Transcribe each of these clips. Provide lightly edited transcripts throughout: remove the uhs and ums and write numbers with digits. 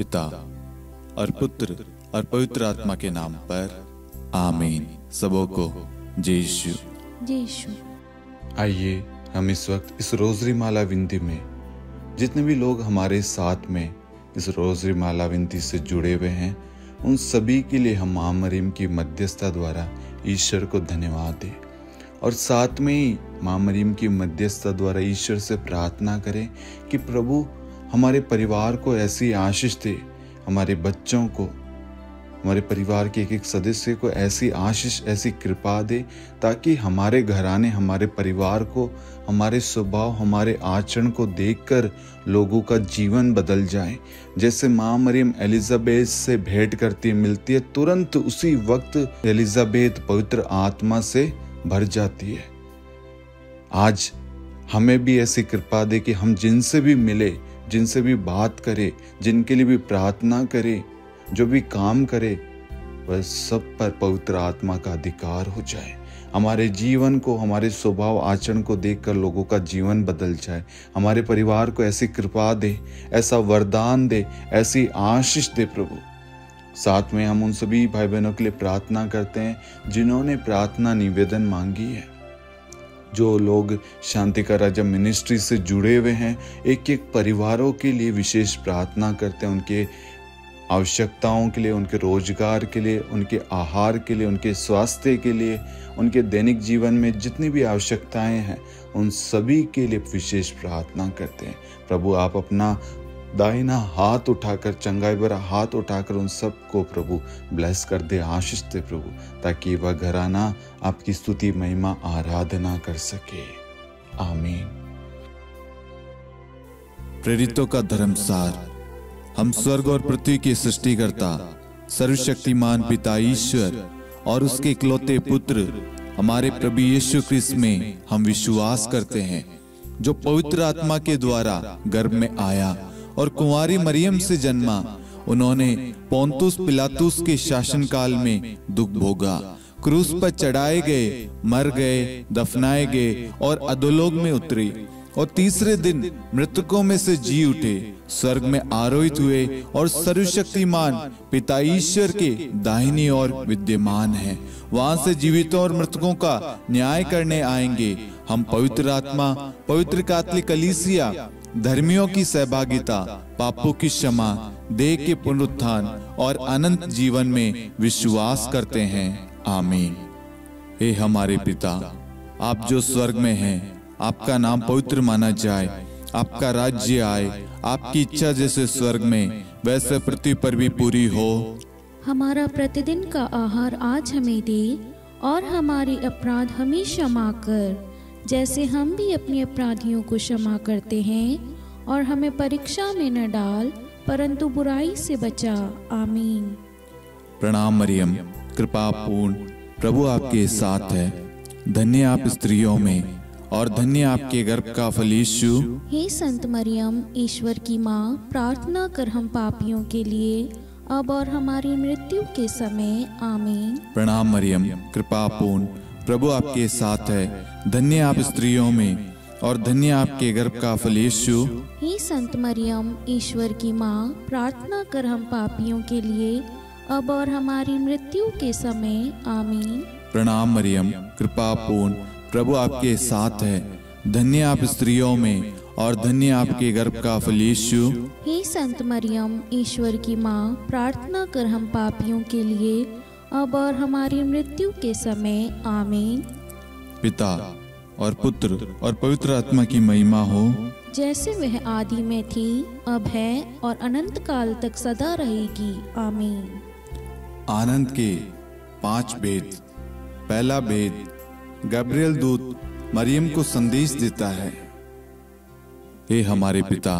पिता और पुत्र और पवित्र आत्मा के नाम पर आमीन। सबों को जय यीशु। जय यीशु। आइए हम इस वक्त इस रोजरी माला विनती में जितने भी लोग हमारे साथ में इस रोजरी माला विनती से जुड़े हुए हैं, उन सभी के लिए हम मां मरियम की मध्यस्थता द्वारा ईश्वर को धन्यवाद दें और साथ में ही मां मरियम की मध्यस्थता द्वारा ईश्वर से प्रार्थना करें कि प्रभु हमारे परिवार को ऐसी आशीष दे, हमारे बच्चों को, हमारे परिवार के एक एक सदस्य को ऐसी आशीष, ऐसी कृपा दे ताकि हमारे घराने, हमारे परिवार को, हमारे स्वभाव, हमारे आचरण को देखकर लोगों का जीवन बदल जाए। जैसे मां मरियम एलिजाबेथ से भेंट करती मिलती है, तुरंत उसी वक्त एलिजाबेथ पवित्र आत्मा से भर जाती है। आज हमें भी ऐसी कृपा दे कि हम जिनसे भी मिले, जिनसे भी बात करें, जिनके लिए भी प्रार्थना करें, जो भी काम करे, वह सब पर पवित्र आत्मा का अधिकार हो जाए। हमारे जीवन को, हमारे स्वभाव आचरण को देखकर लोगों का जीवन बदल जाए। हमारे परिवार को ऐसी कृपा दे, ऐसा वरदान दे, ऐसी आशीष दे प्रभु। साथ में हम उन सभी भाई बहनों के लिए प्रार्थना करते हैं जिन्होंने प्रार्थना निवेदन मांगी है। जो लोग शांति का राजा मिनिस्ट्री से जुड़े हुए हैं, एक एक परिवारों के लिए विशेष प्रार्थना करते हैं, उनके आवश्यकताओं के लिए, उनके रोजगार के लिए, उनके आहार के लिए, उनके स्वास्थ्य के लिए, उनके दैनिक जीवन में जितनी भी आवश्यकताएं हैं, उन सभी के लिए विशेष प्रार्थना करते हैं। प्रभु आप अपना दाहिना हाथ उठाकर, चंगाई भरा हाथ उठाकर उन सबको प्रभु ब्लेस कर दे, आशीष दे प्रभु, ताकि वह घराना आपकी स्तुति, महिमा, आराधना कर सके। आमीन। प्रेरितों का धर्मसार। हम स्वर्ग और पृथ्वी के सृष्टिकर्ता सर्वशक्तिमान पिता ईश्वर और उसके इकलौते पुत्र हमारे प्रभु यीशु ख्रिस्त में हम विश्वास करते हैं, जो पवित्र आत्मा के द्वारा गर्भ में आया और कुंवारी मरियम से जन्मा। उन्होंने पोंतुस पिलातुस के शासनकाल में दुख भोगा, क्रूस पर चढ़ाए गए, मर गए, दफनाए गए और अधोलोक में उतरे और तीसरे दिन मृतकों में से जी उठे, स्वर्ग में आरोहित हुए और सर्वशक्तिमान पिता ईश्वर के दाहिनी ओर विद्यमान हैं। वहां से जीवितों और मृतकों का न्याय करने आएंगे। हम पवित्र आत्मा, पवित्र कैथोलिक कलीसिया, धर्मियों की सहभागिता, पापों की क्षमा, देह के पुनरुत्थान और अनंत जीवन में विश्वास करते हैं। आमीन। हे हमारे पिता, आप जो स्वर्ग में हैं, आपका नाम पवित्र माना जाए, आपका राज्य आए, आपकी इच्छा जैसे स्वर्ग में वैसे पृथ्वी पर भी पूरी हो। हमारा प्रतिदिन का आहार आज हमें दे और हमारे अपराध हमें क्षमा कर, जैसे हम भी अपने अपराधियों को क्षमा करते हैं, और हमें परीक्षा में न डाल, परंतु बुराई से बचा। आमीन। प्रणाम मरियम, कृपा पूर्ण, प्रभु आपके साथ है। धन्य आप स्त्रियों में और धन्य आपके गर्भ का फल यीशु। हे संत मरियम, ईश्वर की माँ, प्रार्थना कर हम पापियों के लिए, अब और हमारी मृत्यु के समय। आमीन। प्रणाम मरियम, कृपा पूर्ण, प्रभु आपके साथ है। धन्य आप स्त्रियों में और धन्य आपके गर्भ का फल यीशु। हे संत मरियम, ईश्वर की माँ, प्रार्थना कर हम पापियों के लिए, अब और हमारी मृत्यु के समय। आमीन। प्रणाम मरियम, कृपा पूर्ण, प्रभु आपके साथ है। धन्य आप स्त्रियों में और धन्य आपके गर्भ का फल यीशु। हे संत मरियम, ईश्वर की माँ, प्रार्थना कर हम पापियों के लिए, अब और हमारी मृत्यु के समय। आमीन। पिता और पुत्र और पवित्र आत्मा की महिमा हो, जैसे वह आदि में थी, अब है और अनंत काल तक सदा रहेगी। आमीन। आनंद के 5 भेद। पहला भेद, गब्रिएल दूत मरियम को संदेश देता है। हे हमारे पिता,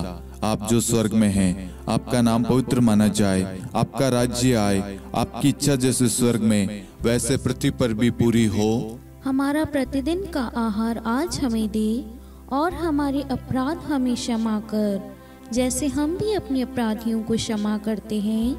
आप जो स्वर्ग में हैं, आपका नाम पवित्र माना जाए, आपका राज्य आए, आपकी इच्छा जैसे स्वर्ग में वैसे पृथ्वी पर भी पूरी हो। हमारा प्रतिदिन का आहार आज हमें दे और हमारे अपराध हमें क्षमा कर, जैसे हम भी अपने अपराधियों को क्षमा करते हैं,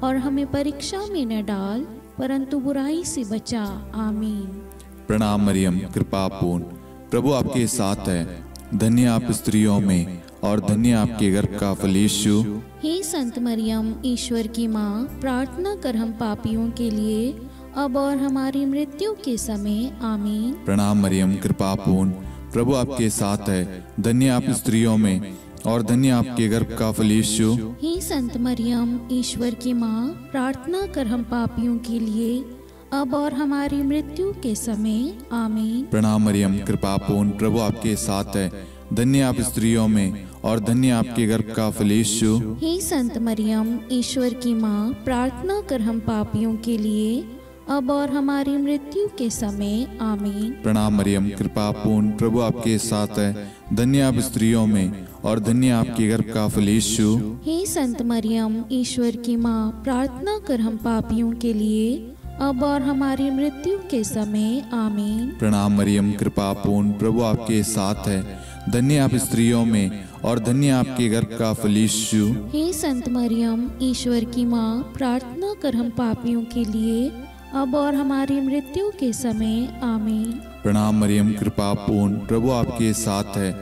और हमें परीक्षा में न डाल, परंतु बुराई से बचा। आमीन। प्रणाम मरियम, कृपा पूर्ण, प्रभु आपके साथ है। धन्य आप स्त्रियों में और धन्य आपके गर्भ का फल यीशु। हे संत मरियम, ईश्वर की माँ, प्रार्थना कर हम पापियों के लिए, अब और हमारी मृत्यु के समय। आमीन। प्रणाम मरियम, कृपा पूर्ण, प्रभु आपके साथ है। धन्य आप स्त्रियों में और धन्य आपके गर्भ का फल यीशु। हे संत मरियम, ईश्वर की माँ, प्रार्थना कर हम पापियों के लिए, अब और हमारी मृत्यु के समय। आमीन। प्रणाम मरियम, कृपा पूर्ण, प्रभु आपके साथ है। धन्य आप स्त्रियों में और धन्य आपके गर्भ का फल यीशु। हे संत मरियम, ईश्वर की माँ, प्रार्थना कर हम पापियों के लिए, अब और हमारी मृत्यु के समय। आमीन। प्रणाम मरियम, कृपा पूर्ण, प्रभु आपके साथ है। धन्य आप स्त्रियों में और धन्य आपके गर्भ का फल यीशु। हे संत मरियम, ईश्वर की माँ, प्रार्थना कर हम पापियों के लिए, अब और हमारी मृत्यु के समय। आमीन। प्रणाम मरियम, कृपा पूर्ण, प्रभु आपके साथ है। धन्य आप स्त्रियों में और धन्य आपके गर्भ का फल यीशु। हे संत मरियम, ईश्वर की माँ, प्रार्थना कर हम पापियों के लिए, अब और हमारी मृत्यु के समय। आमीन। प्रणाम मरियम, कृपा पूर्ण, प्रभु आपके साथ है।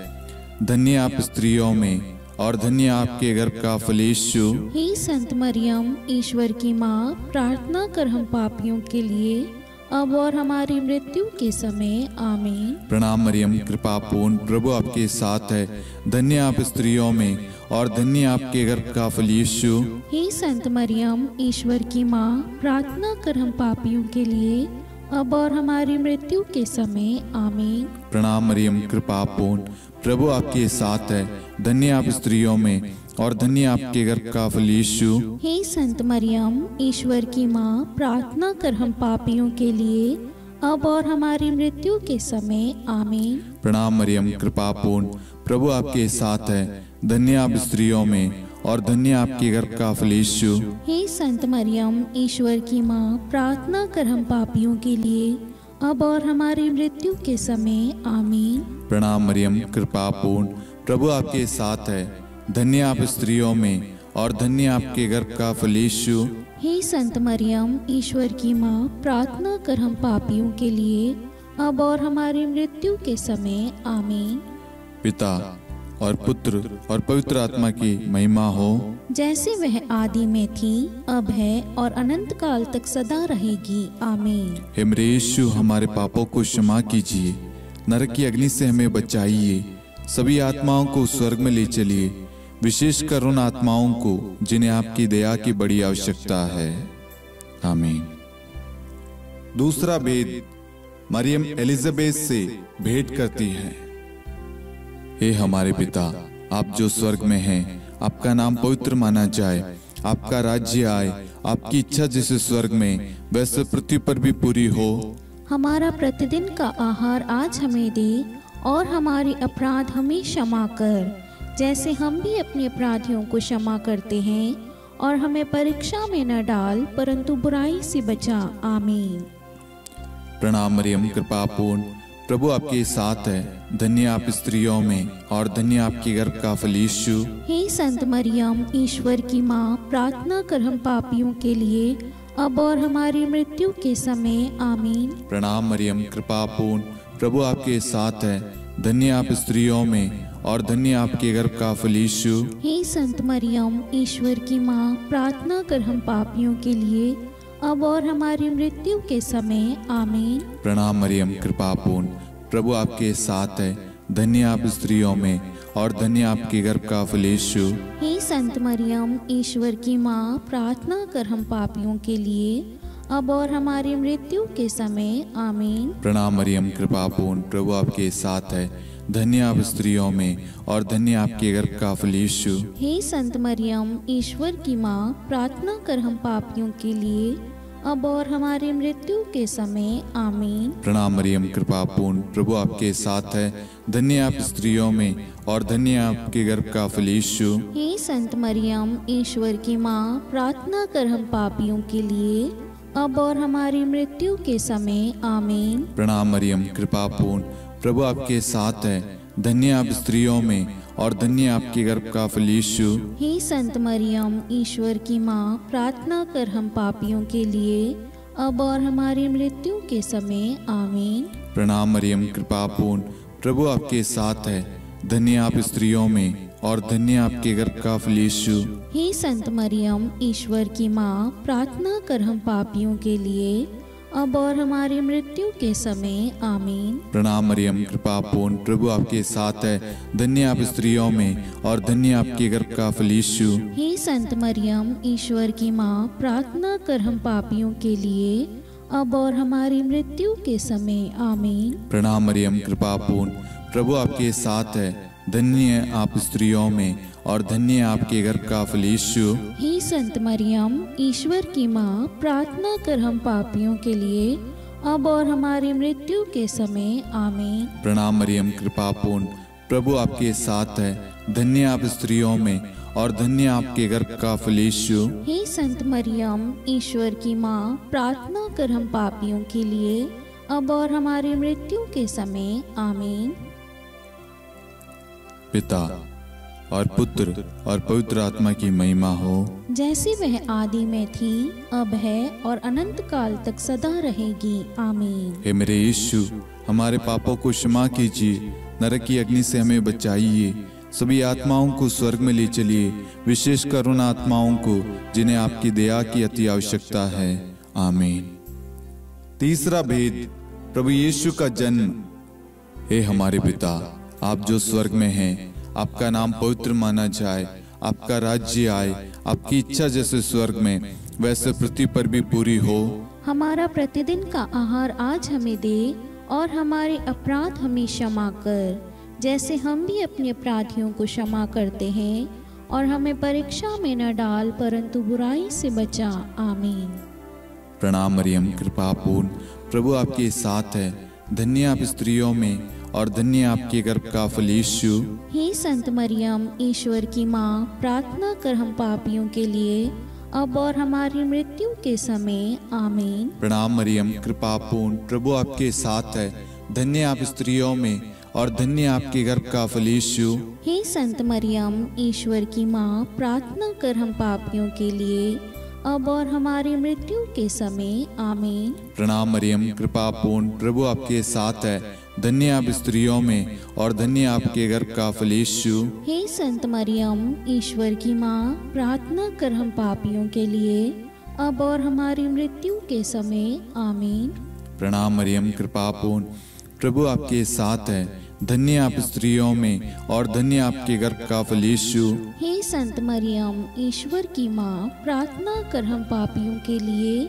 धन्य आप स्त्रियों में और धन्य आपके गर्भ का फल यीशु। हे संत मरियम, ईश्वर की माँ, प्रार्थना कर हम पापियों के लिए, अब और हमारी मृत्यु के समय। आमीन। प्रणाम मरियम, कृपा पूर्ण, प्रभु आपके साथ है। धन्य आप स्त्रियों में और धन्य आपके गर्भ का फल यीशु। हे संत मरियम, ईश्वर की माँ, प्रार्थना कर हम पापियों के लिए, अब और हमारी मृत्यु के समय। आमीन। प्रणाम मरियम, कृपा पूर्ण, प्रभु आपके साथ है। धन्य आप स्त्रियों में और धन्य आपके गर्भ का फल यीशु। हे संत मरियम, ईश्वर की माँ, प्रार्थना कर हम पापियों के लिए, अब और हमारी मृत्यु के समय। आमीन। प्रणाम मरियम, कृपा पूर्ण, प्रभु आपके साथ है। धन्य आप स्त्रियों में और धन्य आपके गर्भ का फल यीशु। हे संत मरियम, ईश्वर की माँ, प्रार्थना कर हम पापियों के लिए, अब और हमारी मृत्यु के समय। आमीन। प्रणाम मरियम, कृपा पूर्ण, प्रभु आपके साथ है। धन्य आप स्त्रियों में और धन्य आपके गर्भ का फल यीशु। हे संत मरियम, ईश्वर की माँ, प्रार्थना कर हम पापियों के लिए, अब और हमारी मृत्यु के समय। आमीन। पिता और पुत्र और पवित्र आत्मा की महिमा हो, जैसे वह आदि में थी, अब है और अनंत काल तक सदा रहेगी। आमीन। हे मेरे यीशु, हमारे पापों को क्षमा कीजिए, नरक की अग्नि से हमें बचाइए, सभी आत्माओं को स्वर्ग में ले चलिए, विशेषकर उन आत्माओं को जिन्हें आपकी दया की बड़ी आवश्यकता है। आमीन। दूसरा भेद, मरियम एलिजाबेथ से भेंट करती है। हे हमारे पिता, आप जो स्वर्ग में हैं, आपका नाम पवित्र माना जाए, आपका राज्य आए, आपकी इच्छा जैसे स्वर्ग में वैसे पृथ्वी पर भी पूरी हो। हमारा प्रतिदिन का आहार आज हमें दे, और हमारे अपराध हमें क्षमा कर, जैसे हम भी अपने अपराधियों को क्षमा करते हैं, और हमें परीक्षा में न डाल, परंतु बुराई से बचा। आमीन। प्रणाम मरियम, कृपा पूर्ण, प्रभु आपके साथ है। धन्य आप स्त्रियों में और धन्य आपके गर्भ का फल यीशु। हे संत मरियम, ईश्वर की माँ, प्रार्थना कर हम पापियों के लिए, अब और हमारी मृत्यु के समय। आमीन। प्रणाम मरियम, कृपा पूर्ण, प्रभु आपके साथ है। धन्य आप स्त्रियों में और धन्य आपके गर्भ का फल यीशु। हे संत मरियम, ईश्वर की माँ, प्रार्थना कर हम पापियों के लिए, अब और हमारी मृत्यु के समय। आमीन। प्रणाम मरियम, कृपा पूर्ण, प्रभु आपके साथ है। धन्य आप स्त्रियों में और धन्य आपके गर्भ का फल यीशु। हे संत मरियम, ईश्वर की माँ, प्रार्थना कर हम पापियों के लिए, अब और हमारी मृत्यु के समय। आमीन। प्रणाम मरियम, कृपा पूर्ण, प्रभु आपके साथ है। धन्य आप स्त्रियों में और धन्य आपके गर्भ का फल यीशु। हे संत मरियम, ईश्वर की माँ, प्रार्थना कर हम पापियों के लिए, अब और हमारी मृत्यु के समय। आमीन। प्रणाम मरियम, कृपा पूर्ण, प्रभु आपके साथ है। धन्य आप स्त्रियों में और धन्य आपके गर्भ का फल यीशु। हे संत मरियम, ईश्वर की माँ, प्रार्थना कर हम पापियों के लिए, अब और हमारी मृत्यु के समय। आमीन। प्रणाम मरियम, कृपा पूर्ण, प्रभु आपके साथ है। धन्य आप स्त्रियों में और धन्य आपके गर्भ का फल यीशु। हे संत मरियम, ईश्वर की माँ, प्रार्थना कर हम पापियों के लिए, अब और हमारी मृत्यु के समय। आमीन। प्रणाम मरियम, कृपा पूर्ण, प्रभु आपके साथ है। धन्य आप स्त्रियों में और धन्य आपके गर्भ का फल यीशु। हे संत मरियम, ईश्वर की माँ, प्रार्थना कर हम पापियों के लिए, अब और हमारी मृत्यु के समय। आमीन। प्रणाम मरियम, कृपा पूर्ण, प्रभु आपके साथ है। धन्य आप स्त्रियों में और धन्य आपके गर्भ का फल यीशु। हे संत मरियम, ईश्वर की माँ, प्रार्थना कर हम पापियों के लिए, अब और हमारी मृत्यु के समय। आमीन। प्रणाम मरियम, कृपा पूर्ण, प्रभु आपके साथ है। धन्य आप स्त्रियों में और धन्य आपके गर्भ का फल यीशु। हे संत मरियम, ईश्वर की माँ, प्रार्थना कर हम पापियों के लिए, अब और हमारी मृत्यु के समय। आमीन। प्रणाम मरियम, कृपा पूर्ण, प्रभु आपके साथ है। धन्य आप स्त्रियों में और धन्य आपके गर्भ का फल यीशु। हे संत मरियम, ईश्वर की माँ, प्रार्थना कर हम पापियों के लिए, अब और हमारी मृत्यु के समय। आमीन। पिता और पुत्र और पवित्र आत्मा की महिमा हो, जैसे वह आदि में थी, अब है और अनंत काल तक सदा रहेगी। आमीन। हे मेरे यीशु, हमारे पापों को क्षमा कीजिए, नरक की अग्नि से हमें बचाइए, सभी आत्माओं को स्वर्ग में ले चलिए, विशेषकर उन आत्माओं को जिन्हें आपकी दया की अति आवश्यकता है। आमीन। तीसरा भेद, प्रभु यीशु का जन्म। हे हमारे पिता, आप जो स्वर्ग में हैं, आपका नाम पवित्र माना जाए, आपका राज्य आए, आपकी इच्छा जैसे स्वर्ग में वैसे पृथ्वी पर भी पूरी हो। हमारा प्रतिदिन का आहार आज हमें दे, और हमारे अपराध हमें क्षमा कर, जैसे हम भी अपने अपराधियों को क्षमा करते हैं, और हमें परीक्षा में न डाल, परंतु बुराई से बचा। आमीन। प्रणाम मरियम, कृपा पूर्ण, प्रभु आपके साथ है। धन्य आप स्त्रियों में और धन्य आपके गर्भ का फल यीशु। हे संत मरियम, ईश्वर की माँ, प्रार्थना कर हम पापियों के लिए, अब और हमारी मृत्यु के समय। आमीन। प्रणाम मरियम, कृपा पूर्ण, प्रभु आपके साथ है। धन्य आप स्त्रियों में और धन्य आपके गर्भ का फल यीशु। हे संत मरियम, ईश्वर की माँ, प्रार्थना कर हम पापियों के लिए, अब और हमारी मृत्यु के समय। आमीन। प्रणाम मरियम, कृपा पूर्ण, प्रभु आपके साथ है। धन्य आप स्त्रियों में और धन्य आपके गर्भ का फल यीशु। हे संत मरियम, ईश्वर की माँ, प्रार्थना कर हम पापियों के लिए, अब और हमारी मृत्यु के समय। आमीन। प्रणाम मरियम, कृपा पूर्ण, प्रभु आपके साथ है। धन्य आप स्त्रियों में और धन्य आपके गर्भ का फल यीशु। हे संत मरियम, ईश्वर की माँ, प्रार्थना कर हम पापियों के लिए,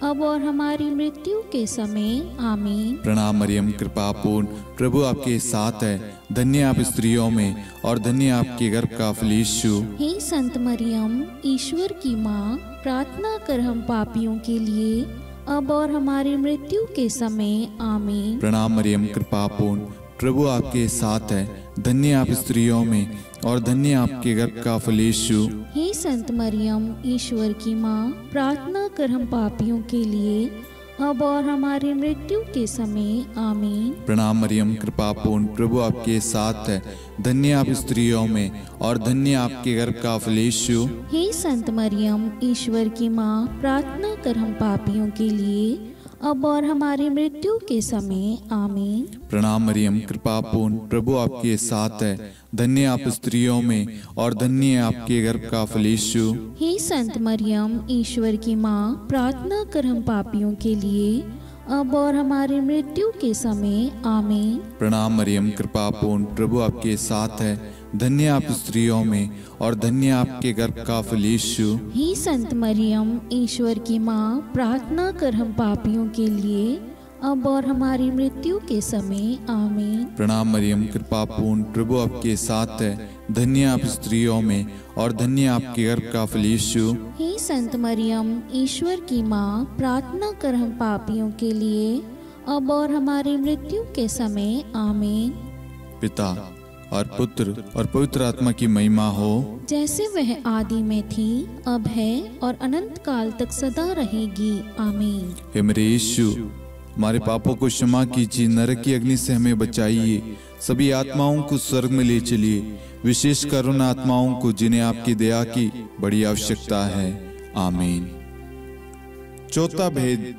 अब और हमारी मृत्यु के समय। आमीन। प्रणाम मरियम, कृपा पूर्ण, प्रभु आपके साथ है। धन्य आप स्त्रियों में और धन्य आपके गर्भ का फल यीशु। हे संत मरियम, ईश्वर की माँ, प्रार्थना कर हम पापियों के लिए, अब और हमारी मृत्यु के समय। आमीन। प्रणाम मरियम, कृपा पूर्ण, प्रभु आपके साथ है। धन्य आप स्त्रियों में और धन्य आपके गर्भ का फल यीशु। हे संत मरियम, ईश्वर की माँ, प्रार्थना कर हम पापियों के लिए, अब और हमारी मृत्यु के समय। आमीन। प्रणाम मरियम, कृपा पूर्ण, प्रभु आपके साथ है। धन्य आप स्त्रियों में और धन्य आपके गर्भ का फल यीशु। हे संत मरियम, ईश्वर की माँ, प्रार्थना कर हम पापियों के लिए, अब और हमारी मृत्यु के समय। आमीन। प्रणाम मरियम, कृपा पूर्ण, प्रभु आपके साथ है। धन्य आप स्त्रियों में और धन्य आपके गर्भ का फल यीशु। हे संत मरियम, ईश्वर की माँ, प्रार्थना कर हम पापियों के लिए, अब और हमारी मृत्यु के समय। आमीन। प्रणाम मरियम, कृपा पूर्ण, प्रभु आपके साथ है। धन्य आप स्त्रियों में और धन्य आपके गर्भ का फल यीशु। हे संत मरियम, ईश्वर की माँ, प्रार्थना कर हम पापियों के लिए, अब और हमारी मृत्यु के समय। आमीन। प्रणाम मरियम, कृपा पूर्ण, प्रभु आपके साथ है। धन्य आप स्त्रियों में और धन्य आपके गर्भ का फल यीशु। हे संत मरियम, ईश्वर की माँ, प्रार्थना कर हम पापियों के लिए, अब और हमारी मृत्यु के समय। आमीन। पिता और पुत्र और पवित्र आत्मा की महिमा हो, जैसे वह आदि में थी, अब है और अनंत काल तक सदा रहेगी। आमीन। हे मेरे यीशु, हमारे पापों को क्षमा कीजिए, नरक की अग्नि से हमें बचाइए, सभी आत्माओं को स्वर्ग में ले चलिए, विशेषकर उन आत्माओं को जिन्हें आपकी दया की बड़ी आवश्यकता है। आमीन। चौथा भेद,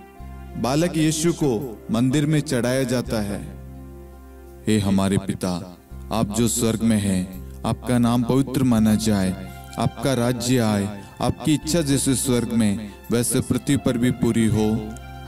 बालक यीशु को मंदिर में चढ़ाया जाता है। हे हमारे पिता, आप जो स्वर्ग में हैं, आपका नाम पवित्र माना जाए, आपका राज्य आए, आपकी इच्छा जैसे स्वर्ग में वैसे पृथ्वी पर भी पूरी हो।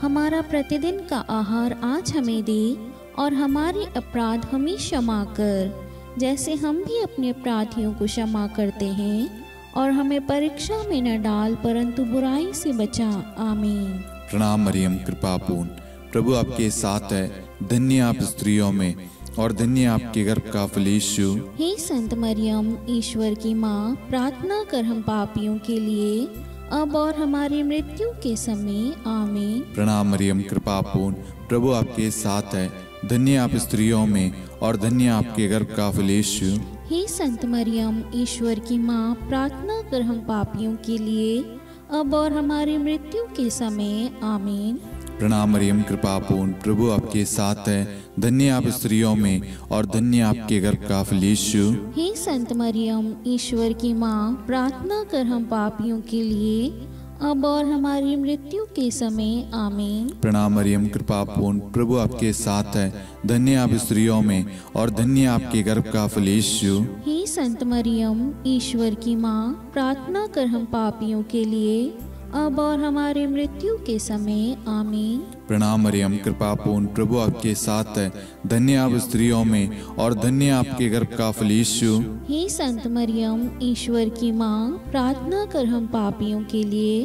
हमारा प्रतिदिन का आहार आज हमें दे, और हमारे अपराध हमें क्षमा कर, जैसे हम भी अपने अपराधियों को क्षमा करते हैं, और हमें परीक्षा में न डाल परंतु बुराई से बचा। आमीन। प्रणाम मरियम, कृपा पूर्ण, प्रभु आपके साथ है, धन्य आप स्त्रियों में और धन्य आपके गर्भ का फल यीशु। हे संत मरियम, ईश्वर की माँ, प्रार्थना कर हम पापियों के लिए, अब और हमारी मृत्यु के समय। आमीन। प्रणाम मरियम, कृपा पूर्ण, प्रभु आपके साथ है, धन्य आप स्त्रियों में और धन्य आपके गर्भ का फल यीशु। हे संत मरियम, ईश्वर की माँ, प्रार्थना कर हम पापियों के लिए, अब और हमारी मृत्यु के समय। आमीन। प्रणाम मरियम, कृपा पूर्ण, प्रभु आपके साथ है, धन्य आप स्त्रियों में और धन्य आपके गर्भ का फल यीशु। हे संत मरियम, ईश्वर की माँ, प्रार्थना कर हम पापियों के लिए, अब और हमारी मृत्यु के समय। आमीन। प्रणाम मरियम, कृपा पूर्ण, प्रभु आपके साथ है, धन्य आप स्त्रियों में और धन्य आपके गर्भ का फल यीशु। हे संत मरियम, ईश्वर की माँ, प्रार्थना कर हम पापियों के लिए, अब और हमारी मृत्यु के समय। आमीन। प्रणाम मरियम, कृपा पूर्ण, प्रभु आपके साथ है, धन्य आप स्त्रियों में और धन्य आपके गर्भ का फल यीशु। हे संत मरियम, ईश्वर की माँ, प्रार्थना कर हम पापियों के लिए,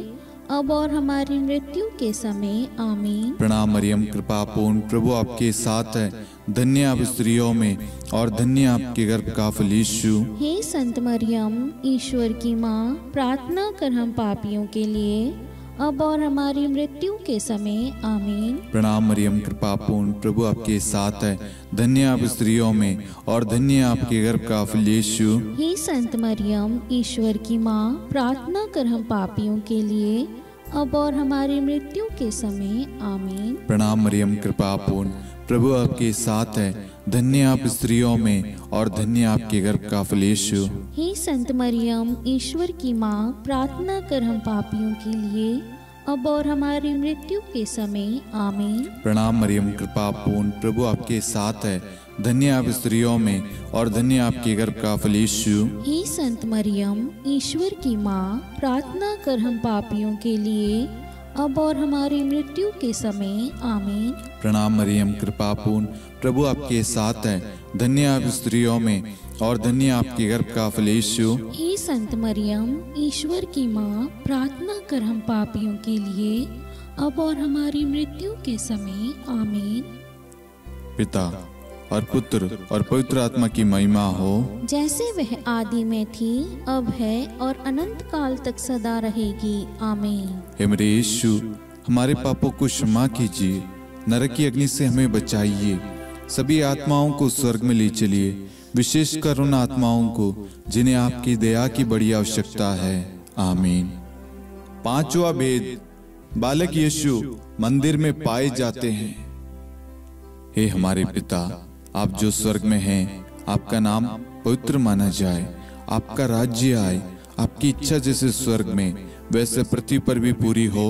अब और हमारी मृत्यु के समय। आमीन। प्रणाम मरियम, कृपा पूर्ण, प्रभु आपके साथ है, धन्य आप स्त्रियों में और धन्य आपके गर्भ का फल यीशु। हे संत मरियम, ईश्वर की माँ, प्रार्थना कर हम पापियों के लिए, अब और हमारी मृत्यु के समय। आमीन। प्रणाम मरियम, कृपा पूर्ण, प्रभु आपके साथ है, धन्य आप स्त्रियों में और धन्य आपके गर्भ का फल यीशु। हे संत मरियम, ईश्वर की माँ, प्रार्थना कर हम पापियों के लिए, अब और हमारी मृत्यु के समय। आमीन। प्रणाम मरियम, कृपा पूर्ण, प्रभु आपके साथ है, धन्य आप स्त्रियों में और धन्य आपके गर्भ का फल यीशु। हे संत मरियम, ईश्वर की माँ, प्रार्थना कर हम पापियों के लिए, अब और हमारी मृत्यु के समय। आमीन। प्रणाम मरियम, कृपा पूर्ण, प्रभु आपके साथ है, धन्य आप स्त्रियों में और धन्य आपके गर्भ का फल यीशु। हे संत मरियम, ईश्वर की माँ, प्रार्थना कर हम पापियों के लिए, अब और हमारी मृत्यु के समय। आमीन। प्रणाम मरियम, कृपा पूर्ण, प्रभु आपके साथ है, धन्य आप स्त्रियों में और धन्य आपके गर्भ का फल यीशु। हे संत मरियम, ईश्वर की माँ, प्रार्थना कर हम पापियों के लिए, अब और हमारी मृत्यु के समय। आमीन। पिता और पुत्र और पवित्र आत्मा की महिमा हो, जैसे वह आदि में थी, अब है और अनंत काल तक सदा रहेगी। आमीन। हे मेरे यीशु, हमारे पापों को क्षमा कीजिए, नरक की अग्नि से हमें बचाइए, सभी आत्माओं को स्वर्ग में ले चलिए, विशेषकर उन आत्माओं को जिन्हें आपकी दया की बड़ी आवश्यकता है। आमीन। पांचवा भेद, बालक यीशु मंदिर में पाए जाते हैं। हे हमारे पिता, आप जो स्वर्ग में हैं, आपका नाम पवित्र माना जाए, आपका राज्य आए, आपकी इच्छा जैसे स्वर्ग में वैसे पृथ्वी पर भी पूरी हो।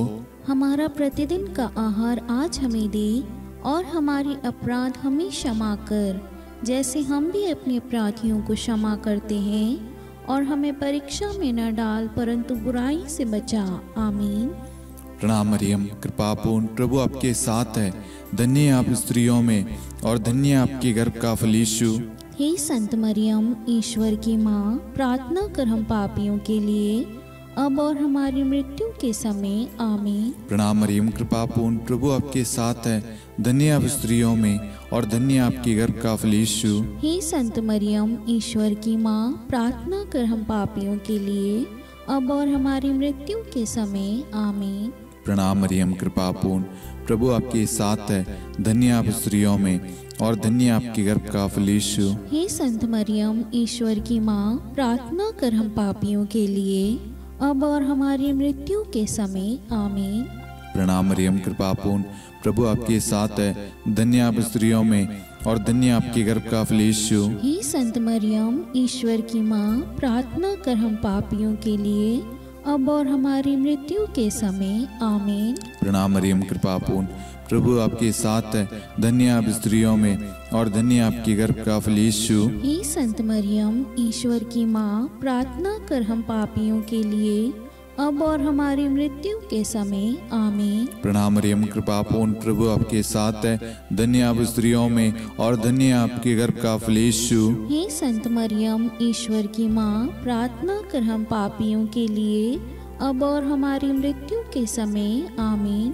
हमारा प्रतिदिन का आहार आज हमें दे, और हमारे अपराध हमें क्षमा कर, जैसे हम भी अपने अपराधियों को क्षमा करते हैं, और हमें परीक्षा में न डाल परंतु बुराई से बचा। आमीन। प्रणाम मरियम, कृपा पूर्ण, प्रभु आपके साथ है, धन्य आप स्त्रियों में और धन्य आपके गर्भ का फल यीशु। हे संत मरियम, ईश्वर की माँ, प्रार्थना कर हम पापियों के लिए, अब और हमारी मृत्यु के समय। आमीन। प्रणाम मरियम, कृपा पूर्ण, प्रभु आपके साथ है, धन्य आप स्त्रियों में और धन्य आपके गर्भ का फल यीशु। हे संत मरियम, ईश्वर की माँ, प्रार्थना कर हम पापियों के लिए, अब और हमारी मृत्यु के समय। आमीन। प्रणाम मरियम, कृपा पूर्ण, प्रभु आपके साथ है, धन्य आप स्त्रियों में और धन्य आपके गर्भ का फल यीशु। हे संत मरियम, ईश्वर की माँ, प्रार्थना कर हम पापियों के लिए, अब और हमारी मृत्यु के समय। आमीन। प्रणाम मरियम, कृपा पूर्ण, प्रभु आपके साथ है, धन्य आप स्त्रियों में और धन्य आपके गर्भ का फल यीशु। हे संत मरियम, ईश्वर की माँ, प्रार्थना कर हम पापियों के लिए, अब और हमारी मृत्यु के समय। आमीन। प्रणाम मरियम, कृपा पूर्ण, प्रभु आपके साथ है, धन्य आप स्त्रियों में और धन्य आपके गर्भ का फल यीशु। हे संत मरियम, ईश्वर की माँ, प्रार्थना कर हम पापियों के लिए, अब और हमारी मृत्यु के समय, आमीन। प्रणाम मरियम, कृपा पूर्ण, प्रभु आपके साथ है, धन्य आप स्त्रियों में और धन्य आपके गर्भ का फल यीशु। हे संत मरियम, ईश्वर की माँ, प्रार्थना कर हम पापियों के लिए, अब और हमारी मृत्यु के समय, आमीन।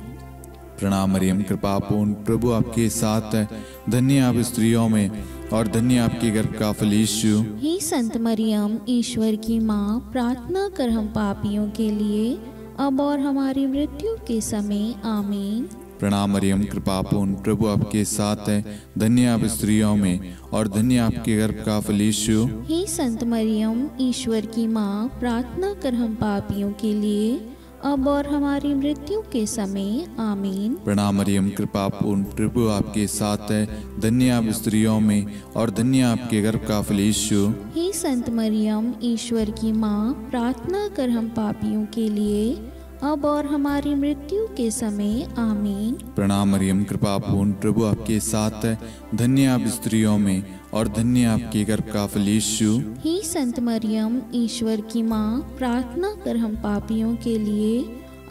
प्रणाम मरियम, कृपा पूर्ण, प्रभु आपके साथ है, धन्य आप स्त्रियों में और धन्य आपके गर्भ का फल यीशु। हे संत मरियम, ईश्वर की माँ, प्रार्थना कर हम पापियों के लिए, अब और हमारी मृत्यु के समय, आमीन। प्रणाम मरियम, कृपा पूर्ण, प्रभु आपके साथ है, धन्य आप स्त्रियों में और धन्य आपके गर्भ का फल यीशु। हे संत मरियम, ईश्वर की माँ, प्रार्थना कर हम पापियों के लिए, अब और हमारी मृत्यु के समय, आमीन। प्रणाम मरियम, कृपा पूर्ण, प्रभु आपके साथ है, धन्य आप स्त्रियों में और धन्य आपके गर्भ का फल यीशु। हे संत मरियम, ईश्वर की माँ, प्रार्थना कर हम पापियों के लिए, अब और हमारी मृत्यु के समय, आमीन। प्रणाम मरियम, कृपा पूर्ण, प्रभु आपके साथ है, धन्य आप स्त्रियों में और धन्य आपके गर्भ का फल यीशु। हे संत मरियम, ईश्वर की माँ, प्रार्थना कर हम पापियों के लिए,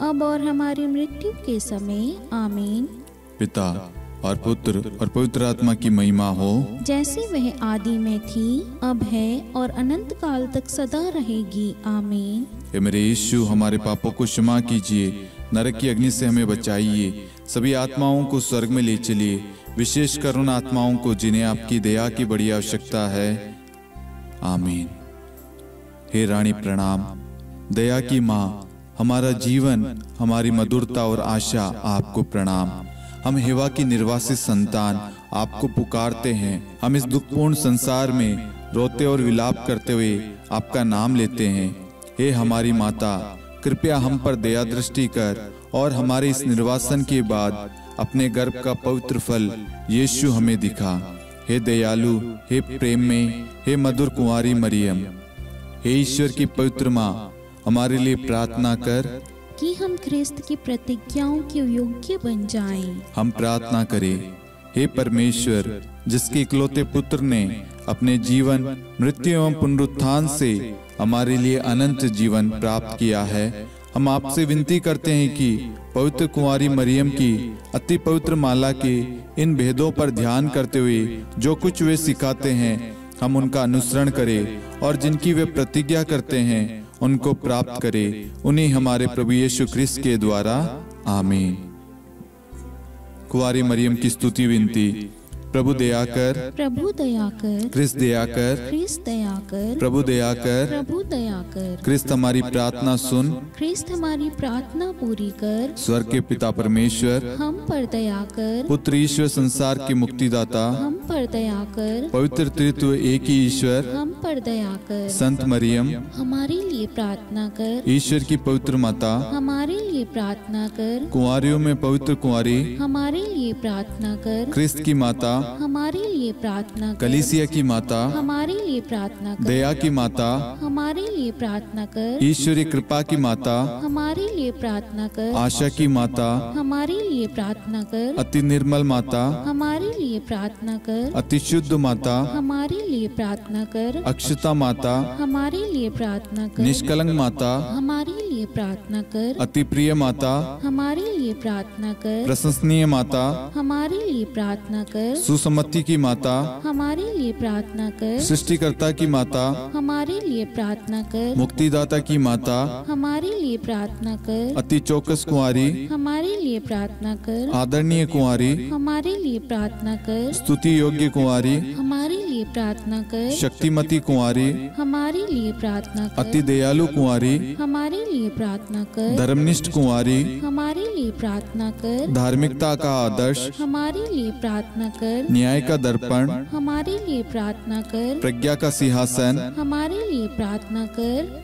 अब और हमारी मृत्यु के समय, आमीन। पिता और पुत्र और पवित्र आत्मा की महिमा हो, जैसे वह आदि में थी, अब है और अनंत काल तक सदा रहेगी, आमीन। हे मेरे यीशु, हमारे पापों को क्षमा कीजिए, नरक की अग्नि से हमें बचाइए, सभी आत्माओं को स्वर्ग में ले चलिए, विशेषकर उन आत्माओं को जिन्हें आपकी दया की बड़ी आवश्यकता है, आमीन। हे रानी प्रणाम, दया की माँ, हमारा जीवन, हमारी मधुरता और आशा आपको प्रणाम। हम हेवा की निर्वासित संतान आपको पुकारते हैं। हम इस दुखपूर्ण संसार में रोते और विलाप करते हुए आपका नाम लेते हैं। हे हमारी माता, कृपया हम पर दया दृष्टि कर और हमारे इस निर्वासन के बाद अपने गर्भ का पवित्र फल यीशु हमें दिखा। हे दयालु, हे प्रेम में, हे मधुर कुंवारी मरियम, हे ईश्वर की पवित्र माँ, हमारे लिए प्रार्थना कर कि हम ख्रिस्त की प्रतिज्ञाओं के योग्य बन जाएं। हम प्रार्थना करें। हे परमेश्वर, जिसके इकलौते पुत्र ने अपने जीवन, मृत्यु एवं पुनरुत्थान से हमारे लिए अनंत जीवन प्राप्त किया है, हम आपसे विनती करते हैं कि पवित्र कुंवारी मरियम की अति पवित्र माला के इन भेदों पर ध्यान करते हुए जो कुछ वे सिखाते हैं, हम उनका अनुसरण करें और जिनकी वे प्रतिज्ञा करते हैं उनको प्राप्त करें। उन्हीं हमारे प्रभु यीशु ख्रिस्त के द्वारा, आमीन। कुंवारी मरियम की स्तुति विनती। प्रभु दया कर, प्रभु दया कर, ख्रिस्त दया कर, ख्रिस्त दया कर, प्रभु दया कर, प्रभु दया कर, ख्रिस्त हमारी प्रार्थना सुन, ख्रिस्त हमारी प्रार्थना पूरी कर, स्वर्ग के पिता परमेश्वर, हम पर दया कर, पुत्र ईश्वर संसार के मुक्तिदाता, हम पर दया कर, पवित्र त्रित्व एक ही ईश्वर, हम पर दया कर, संत मरियम, हमारे लिए प्रार्थना कर, ईश्वर की पवित्र माता, हमारे लिए प्रार्थना कर, कुंवारियों में पवित्र कुंवारी, हमारे लिए प्रार्थना कर, ख्रिस्त की माता, हमारे लिए प्रार्थना कर, कलीसिया की माता, हमारे लिए प्रार्थना कर, दया की माता, हमारे लिए प्रार्थना कर, ईश्वरी कृपा की माता, हमारे लिए प्रार्थना कर, आशा की माता, हमारे लिए प्रार्थना कर, अति निर्मल माता, हमारे लिए प्रार्थना कर, अति शुद्ध माता, हमारे लिए प्रार्थना कर, अक्षता माता, हमारे लिए प्रार्थना कर, निष्कलंक माता, हमारे लिए प्रार्थना कर, अति प्रिय माता, हमारे लिए प्रार्थना कर, प्रशंसनीय माता, हमारे लिए प्रार्थना कर, सुसम्मति की माता, हमारे लिए प्रार्थना कर, सृष्टिकर्ता की माता, हमारे लिए प्रार्थना कर, मुक्तिदाता की माता, हमारे लिए प्रार्थना कर, अति चौकस कुंवारी, हमारे लिए प्रार्थना कर, आदरणीय कुंवारी, हमारे लिए प्रार्थना कर, स्तुति योग्य कुंवारी, हमारे लिए प्रार्थना कर, शक्तिमती कुंवारी, हमारे लिए प्रार्थना कर, अति दयालु कुंवारी, हमारे लिए प्रार्थना कर, धर्मनिष्ठ कुंवारी, हमारे लिए प्रार्थना कर, धार्मिकता का आदर्श, हमारे लिए प्रार्थना कर, न्याय का दर्पण, हमारे लिए प्रार्थना कर, प्रज्ञा का सिंहासन, हमारे लिए प्रार्थना कर,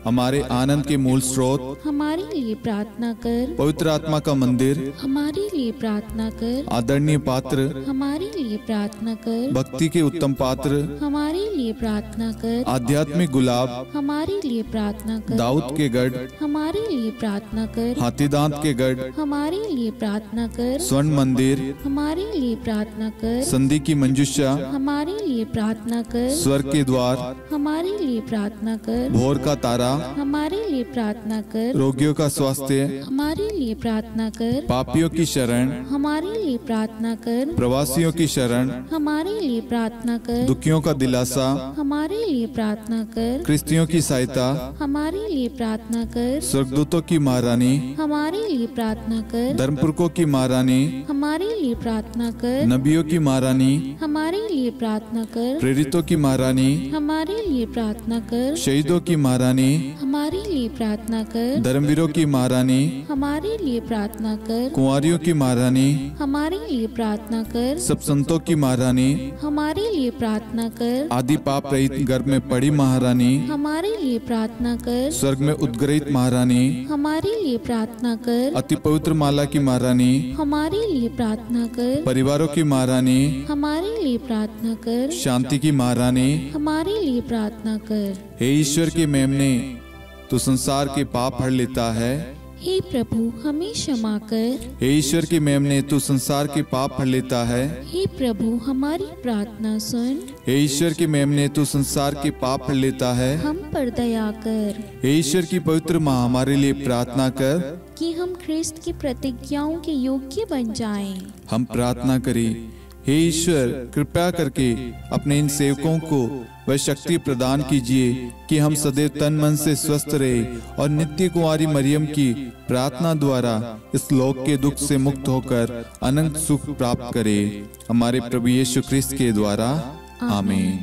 हमारे आनंद के मूल स्रोत, हमारे लिए प्रार्थना कर। पवित्र आत्मा का मंदिर, हमारे लिए प्रार्थना कर। आदरणीय पात्र, हमारे लिए प्रार्थना कर। भक्ति के उत्तम पात्र, हमारे लिए प्रार्थना कर। आध्यात्मिक गुलाब, हमारे लिए प्रार्थना कर। दाऊद के गढ़, हमारे लिए प्रार्थना कर। हाथीदांत के गढ़, हमारे लिए प्रार्थना कर। स्वर्ण मंदिर, हमारे लिए प्रार्थना कर। संधि की मंजुषा, हमारे लिए प्रार्थना कर। स्वर्ग के द्वार, हमारे लिए प्रार्थना कर। भोर का तारा, हमारे लिए प्रार्थना कर। रोगियों का स्वास्थ्य, हमारे लिए प्रार्थना कर। पापियों की शरण, हमारे लिए प्रार्थना कर। प्रवासियों की शरण, हमारे लिए प्रार्थना कर। दुखियों का दिलासा, हमारे लिए प्रार्थना कर। क्रिस्तियों की सहायता, हमारे लिए प्रार्थना कर। स्वर्गदूतों की महारानी, हमारे लिए प्रार्थना कर। धर्मपुरखों की महारानी, हमारे लिए प्रार्थना कर। नबियों की महारानी, हमारे लिए प्रार्थना कर। प्रेरितों की महारानी, हमारे लिए प्रार्थना कर। शहीदों की महारानी, हमारे लिए प्रार्थना कर। धर्मवीरों की महारानी, हमारे लिए प्रार्थना कर। कुंवारियों की महारानी, हमारे लिए प्रार्थना कर। सब संतों की महारानी, हमारे लिए प्रार्थना कर। आदि पाप रहित गर्भ में पड़ी महारानी, हमारे लिए प्रार्थना कर। स्वर्ग में उद्गृहित महारानी, हमारे लिए प्रार्थना कर। अति पवित्र माला की महारानी, हमारे लिए प्रार्थना कर। परिवारों की महारानी, हमारे लिए प्रार्थना कर। शांति की महारानी, हमारे लिए प्रार्थना कर। हे ईश्वर के मेमने, तू संसार के पाप हर लेता है। हे प्रभु हमें क्षमा कर। हे ईश्वर के मेमने, तू संसार के पाप हर लेता है। हे प्रभु हमारी प्रार्थना सुन। हे ईश्वर के मेमने, तू संसार के पाप हर लेता है। हम पर दया कर हे ईश्वर की पवित्र माँ, हमारे लिए प्रार्थना कर। कि हम ख्रिस्त की प्रतिज्ञाओं के योग्य बन जाएं। हम प्रार्थना करें। हे ईश्वर, कृपया करके अपने इन सेवकों को वह शक्ति प्रदान कीजिए कि हम सदैव तन मन से स्वस्थ रहे और नित्य कुंवारी मरियम की प्रार्थना द्वारा इस लोक के दुख से मुक्त होकर अनंत सुख प्राप्त करें। हमारे प्रभु यीशु ख्रिस्त के द्वारा, आमीन।